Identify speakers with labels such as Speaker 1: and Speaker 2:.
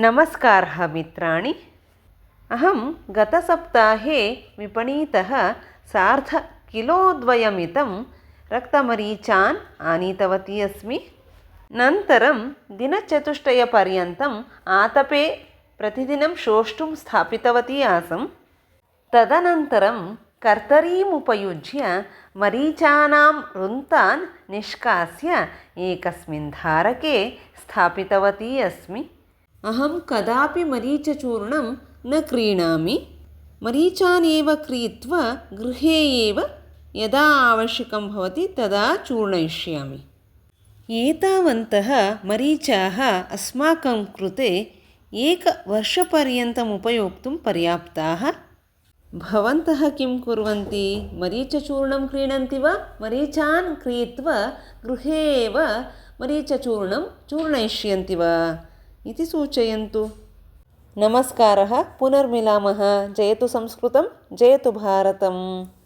Speaker 1: नमस्कारः मित्राणि। अहं गतसप्ताहे विपणीतः सार्धकिलोद्वयमितं रक्तमरीचान् आनीतवती अस्मि। नन्तरं दिनचतुष्टयपर्यन्तम् आतपे प्रतिदिनं शोष्टुं स्थापितवती आसम्। तदनन्तरं कर्तरीम् उपयुज्य मरीचानां वृन्तान् निष्कास्य एकस्मिन् धारके स्थापितवती अस्मि। अहं कदापि मरीचचूर्णं न क्रीणामि। मरीचान् एव क्रीत्वा गृहे एव यदा आवश्यकं भवति तदा चूर्णयिष्यामि। एतावन्तः मरीचाः अस्माकं कृते एकवर्षपर्यन्तम् उपयोक्तुं पर्याप्ताः। भवन्तः किं कुर्वन्ति? मरीचचूर्णं क्रीणन्ति वा? मरीचान् क्रीत्वा गृहे एव मरीचचूर्णं चूर्णयिष्यन्ति वा इति सूचयन्तु। नमस्कारः, पुनर्मिलामः। जयतु संस्कृतं, जयतु भारतम्।